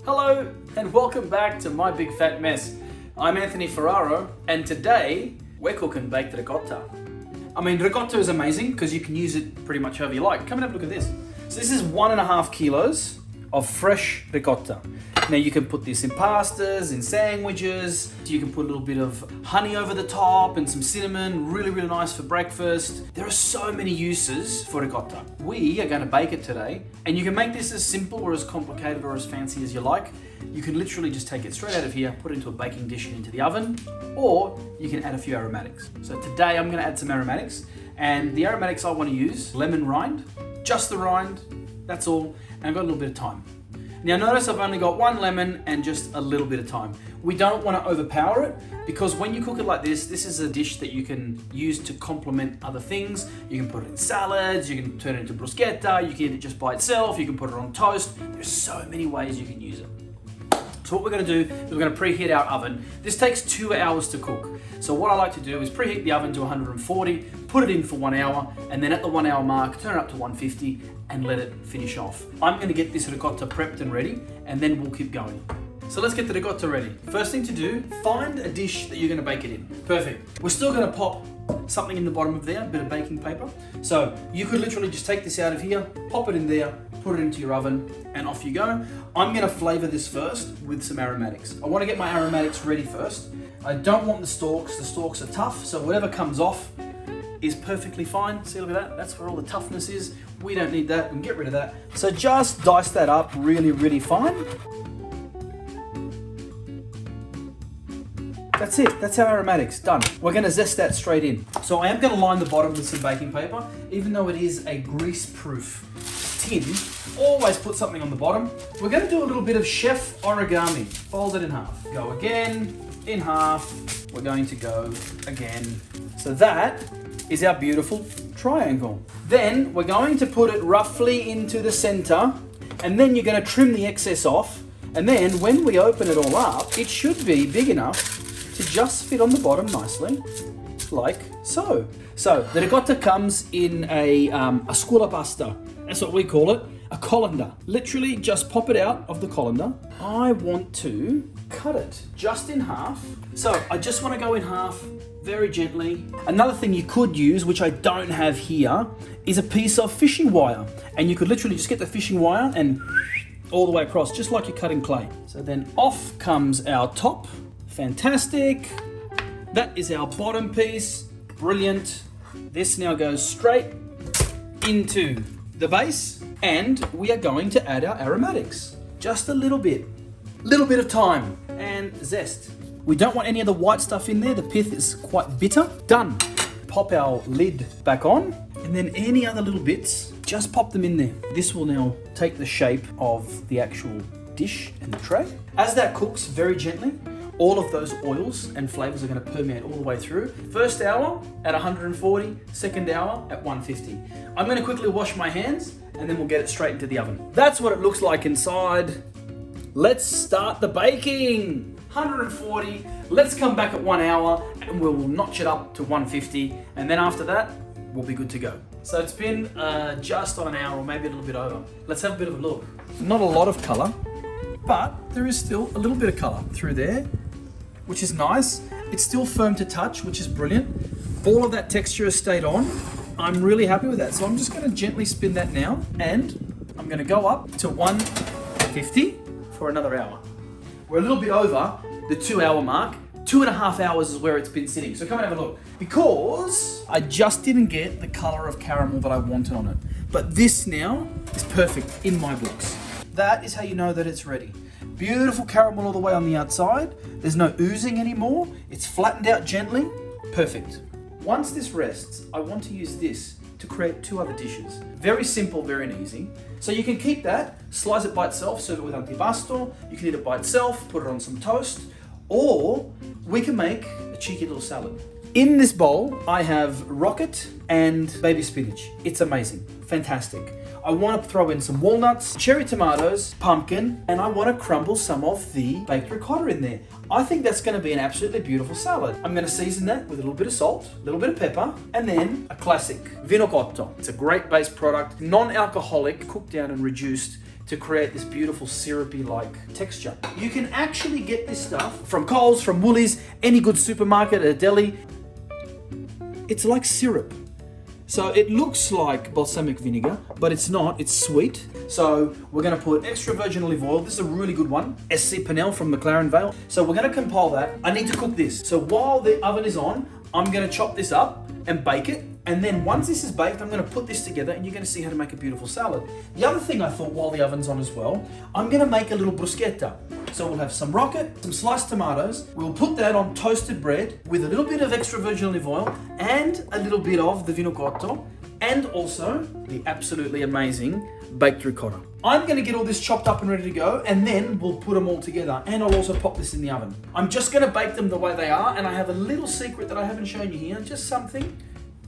Hello and welcome back to My Big Fat Mess. I'm Anthony Ferraro and today we're cooking baked ricotta. I mean, ricotta is amazing because you can use it pretty much however you like. Come and have a look at this. So this is 1.5 kilos of fresh ricotta. Now you can put this in pastas, in sandwiches, you can put a little bit of honey over the top and some cinnamon, really nice for breakfast. There are so many uses for ricotta. We are going to bake it today, and you can make this as simple or as complicated or as fancy as you like. You can literally just take it straight out of here, put it into a baking dish and into the oven, or you can add a few aromatics. So today I'm going to add some aromatics, and the aromatics I want to use, lemon rind, just the rind, that's all, and I've got a little bit of thyme. Now notice I've only got 1 lemon and just a little bit of thyme. We don't want to overpower it because when you cook it like this is a dish that you can use to complement other things. You can put it in salads, you can turn it into bruschetta, you can eat it just by itself, you can put it on toast. There's so many ways you can use it. So what we're going to do is we're going to preheat our oven. This takes 2 hours to cook. So what I like to do is preheat the oven to 140, put it in for 1 hour, and then at the 1 hour mark, turn it up to 150 and let it finish off. I'm going to get this ricotta prepped and ready, and then we'll keep going. So let's get the ricotta ready. First thing to do, find a dish that you're going to bake it in. Perfect. We're still going to pop something in the bottom of there, a bit of baking paper. So you could literally just take this out of here, pop it in there, put it into your oven, and off you go. I'm gonna flavor this first with some aromatics. I wanna get my aromatics ready first. I don't want the stalks are tough, so whatever comes off is perfectly fine. See, look at that, that's where all the toughness is. We don't need that, we can get rid of that. So just dice that up really fine. That's it, that's our aromatics, done. We're gonna zest that straight in. So I am gonna line the bottom with some baking paper, even though it is a grease-proof tin, always put something on the bottom. We're gonna do a little bit of chef origami. Fold it in half. Go again, in half. We're going to go again. So that is our beautiful triangle. Then we're going to put it roughly into the center, and then you're gonna trim the excess off, and then when we open it all up, it should be big enough to just fit on the bottom nicely, like so. So the ricotta comes in a scuola pasta. That's what we call it, a colander. Literally just pop it out of the colander. I want to cut it just in half. So I just want to go in half very gently. Another thing you could use, which I don't have here, is a piece of fishing wire. And you could literally just get the fishing wire and all the way across, just like you're cutting clay. So then off comes our top. Fantastic. That is our bottom piece. Brilliant. This now goes straight into the base, and we are going to add our aromatics. Just a little bit of thyme and zest. We don't want any of the white stuff in there. The pith is quite bitter. Done. Pop our lid back on, and then any other little bits, just pop them in there. This will now take the shape of the actual dish and the tray. As that cooks very gently, all of those oils and flavors are going to permeate all the way through. First hour at 140, second hour at 150. I'm going to quickly wash my hands and then we'll get it straight into the oven. That's what it looks like inside. Let's start the baking. 140, let's come back at 1 hour and we'll notch it up to 150, and then after that, we'll be good to go. So it's been just on an hour or maybe a little bit over. Let's have a bit of a look. Not a lot of color, but there is still a little bit of color through there, which is nice. It's still firm to touch, which is brilliant. All of that texture has stayed on. I'm really happy with that. So I'm just gonna gently spin that now, and I'm gonna go up to 150 for another hour. We're a little bit over the 2 hour mark. 2.5 hours is where it's been sitting. So come and have a look. Because I just didn't get the color of caramel that I wanted on it. But this now is perfect in my books. That is how you know that it's ready. Beautiful caramel all the way on the outside. There's no oozing anymore. It's flattened out gently. Perfect. Once this rests, I want to use this to create 2 other dishes. Very simple, very easy. So you can keep that, slice it by itself, serve it with antipasto. You can eat it by itself, put it on some toast, or we can make a cheeky little salad. In this bowl, I have rocket and baby spinach. It's amazing, fantastic. I want to throw in some walnuts, cherry tomatoes, pumpkin, and I want to crumble some of the baked ricotta in there. I think that's going to be an absolutely beautiful salad. I'm going to season that with a little bit of salt, a little bit of pepper, and then a classic vino cotto. It's a great base product, non-alcoholic, cooked down and reduced to create this beautiful syrupy-like texture. You can actually get this stuff from Coles, from Woolies, any good supermarket, a deli. It's like syrup. So it looks like balsamic vinegar, but it's not, it's sweet. So we're gonna put extra virgin olive oil. This is a really good one. SC Pennell from McLaren Vale. So we're gonna compile that. I need to cook this. So while the oven is on, I'm gonna chop this up and bake it. And then once this is baked, I'm gonna put this together and you're gonna see how to make a beautiful salad. The other thing I thought while the oven's on as well, I'm gonna make a little bruschetta. So we'll have some rocket, some sliced tomatoes. We'll put that on toasted bread with a little bit of extra virgin olive oil and a little bit of the vino cotto and also the absolutely amazing baked ricotta. I'm gonna get all this chopped up and ready to go, and then we'll put them all together, and I'll also pop this in the oven. I'm just gonna bake them the way they are, and I have a little secret that I haven't shown you here, just something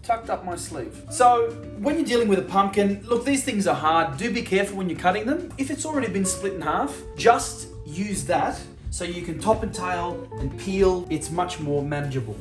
tucked up my sleeve. So when you're dealing with a pumpkin, look, these things are hard. Do be careful when you're cutting them. If it's already been split in half, just use that so you can top and tail and peel. It's much more manageable.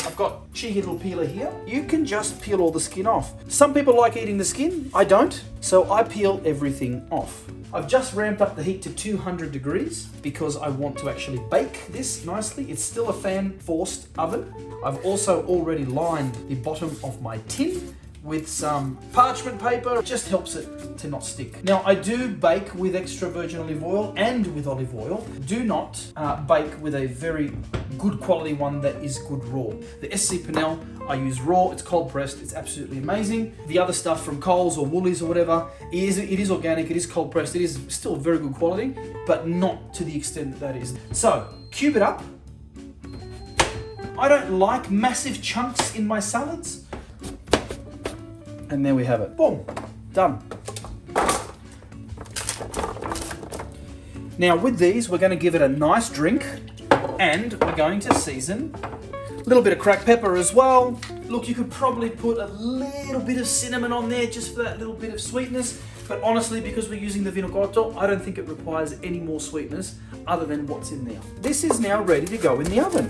I've got cheeky little peeler here. You can just peel all the skin off. Some people like eating the skin, I don't. So I peel everything off. I've just ramped up the heat to 200 degrees because I want to actually bake this nicely. It's still a fan-forced oven. I've also already lined the bottom of my tin with some parchment paper. It just helps it to not stick. Now, I do bake with extra virgin olive oil and with olive oil. Do not bake with a very good quality one that is good raw. The SC Pennell, I use raw, it's cold pressed, it's absolutely amazing. The other stuff from Coles or Woolies or whatever, it is organic, it is cold pressed, it is still very good quality, but not to the extent that is. So, cube it up. I don't like massive chunks in my salads. And there we have it. Boom, done. Now with these, we're gonna give it a nice drink, and we're going to season a little bit of cracked pepper as well. Look, you could probably put a little bit of cinnamon on there just for that little bit of sweetness. But honestly, because we're using the vino cotto, I don't think it requires any more sweetness other than what's in there. This is now ready to go in the oven.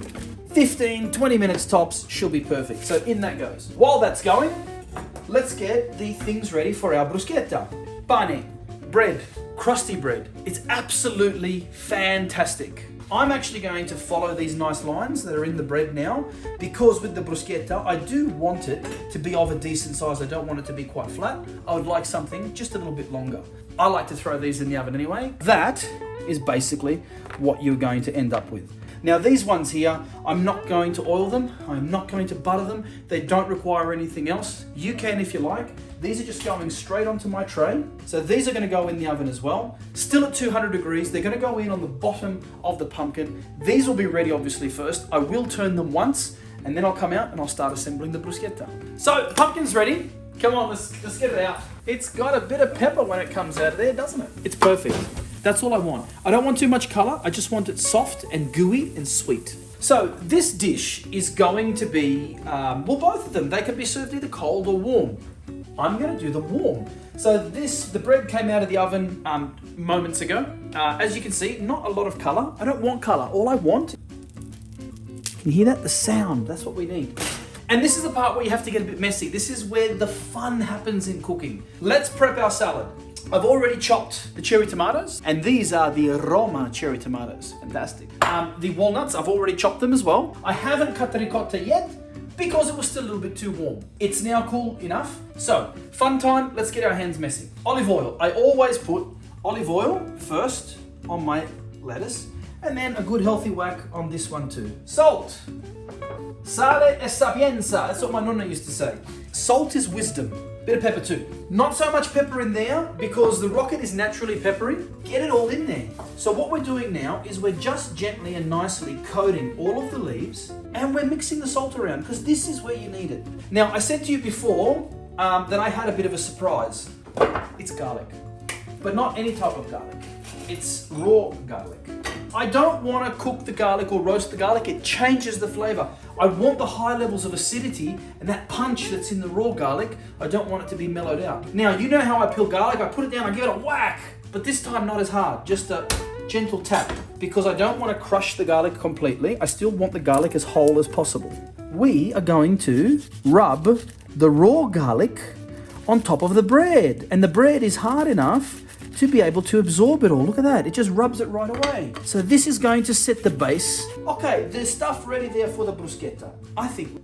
15, 20 minutes tops, she'll be perfect. So in that goes. While that's going, let's get the things ready for our bruschetta. Pane, bread, crusty bread. It's absolutely fantastic. I'm actually going to follow these nice lines that are in the bread now, because with the bruschetta, I do want it to be of a decent size. I don't want it to be quite flat. I would like something just a little bit longer. I like to throw these in the oven anyway. That is basically what you're going to end up with. Now these ones here, I'm not going to oil them. I'm not going to butter them. They don't require anything else. You can if you like. These are just going straight onto my tray. So these are gonna go in the oven as well. Still at 200 degrees. They're gonna go in on the bottom of the pumpkin. These will be ready obviously first. I will turn them once, and then I'll come out and I'll start assembling the bruschetta. So the pumpkin's ready. Come on, let's get it out. It's got a bit of pepper when it comes out of there, doesn't it? It's perfect. That's all I want. I don't want too much color. I just want it soft and gooey and sweet. So this dish is going to be, well, both of them. They can be served either cold or warm. I'm gonna do them warm. So the bread came out of the oven moments ago. As you can see, not a lot of color. I don't want color. All I want, can you hear that? The sound, that's what we need. And this is the part where you have to get a bit messy. This is where the fun happens in cooking. Let's prep our salad. I've already chopped the cherry tomatoes, and these are the Roma cherry tomatoes. Fantastic. The walnuts, I've already chopped them as well. I haven't cut the ricotta yet because it was still a little bit too warm. It's now cool enough. So, fun time, let's get our hands messy. Olive oil. I always put olive oil first on my lettuce, and then a good healthy whack on this one too. Salt. Sale e sapienza. That's what my nonna used to say. Salt is wisdom. Bit of pepper too. Not so much pepper in there because the rocket is naturally peppery. Get it all in there. So what we're doing now is we're just gently and nicely coating all of the leaves, and we're mixing the salt around because this is where you need it. Now, I said to you before that I had a bit of a surprise. It's garlic, but not any type of garlic. It's raw garlic. I don't want to cook the garlic or roast the garlic. It changes the flavor. I want the high levels of acidity and that punch that's in the raw garlic. I don't want it to be mellowed out. Now, you know how I peel garlic. I put it down, I give it a whack, but this time not as hard, just a gentle tap, because I don't want to crush the garlic completely. I still want the garlic as whole as possible. We are going to rub the raw garlic on top of the bread, and the bread is hard enough to be able to absorb it all. Look at that. It just rubs it right away. So this is going to set the base. Okay, there's stuff ready there for the bruschetta. I think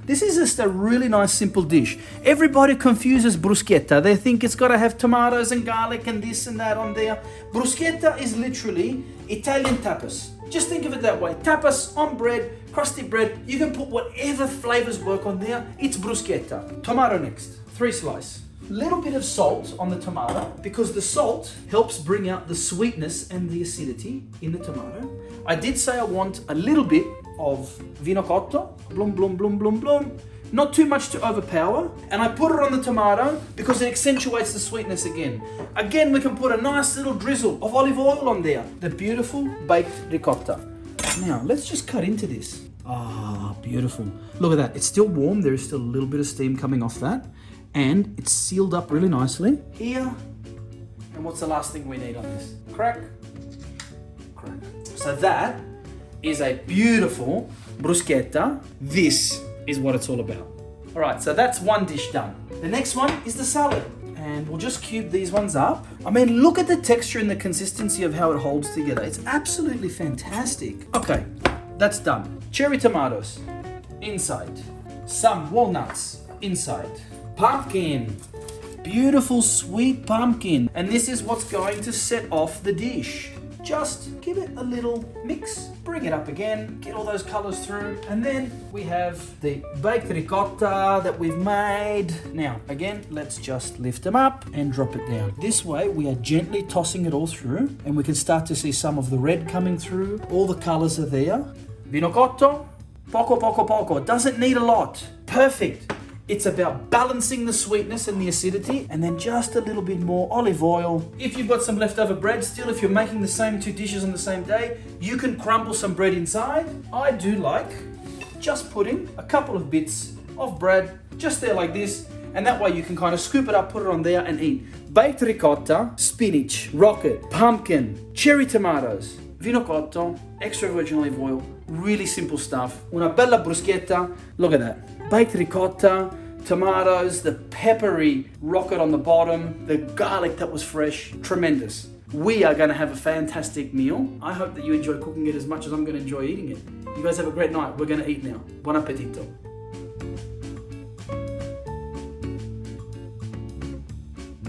this is just a really nice simple dish. Everybody confuses bruschetta. They think it's got to have tomatoes and garlic and this and that on there. Bruschetta is literally Italian tapas. Just think of it that way. Tapas on bread, crusty bread. You can put whatever flavors work on there. It's bruschetta. Tomato next. 3 slices. Little bit of salt on the tomato because the salt helps bring out the sweetness and the acidity in the tomato. I did say I want a little bit of vino cotto, blum, blum, blum, blum, blum. Not too much to overpower. And I put it on the tomato because it accentuates the sweetness again. Again, we can put a nice little drizzle of olive oil on there. The beautiful baked ricotta. Now, let's just cut into this. Ah, beautiful. Look at that. It's still warm. There is still a little bit of steam coming off that. And it's sealed up really nicely. Here. And what's the last thing we need on this? Crack. Crack. So that is a beautiful bruschetta. This is what it's all about. All right, so that's one dish done. The next one is the salad. And we'll just cube these ones up. I mean, look at the texture and the consistency of how it holds together. It's absolutely fantastic. Okay, that's done. Cherry tomatoes, inside. Some walnuts, inside. Pumpkin, beautiful sweet pumpkin. And this is what's going to set off the dish. Just give it a little mix, bring it up again, get all those colors through, and then we have the baked ricotta that we've made. Now, again, let's just lift them up and drop it down. This way, we are gently tossing it all through, and we can start to see some of the red coming through. All the colors are there. Vino cotto, poco, poco, poco. Doesn't need a lot. Perfect. It's about balancing the sweetness and the acidity, and then just a little bit more olive oil. If you've got some leftover bread still, if you're making the same 2 dishes on the same day, you can crumble some bread inside. I do like just putting a couple of bits of bread just there like this, and that way you can kind of scoop it up, put it on there and eat. Baked ricotta, spinach, rocket, pumpkin, cherry tomatoes, vino cotto, extra virgin olive oil. Really simple stuff. Una bella bruschetta. Look at that. Baked ricotta, tomatoes, the peppery rocket on the bottom, the garlic that was fresh. Tremendous. We are going to have a fantastic meal. I hope that you enjoy cooking it as much as I'm going to enjoy eating it. You guys have a great night. We're going to eat now. Buon appetito.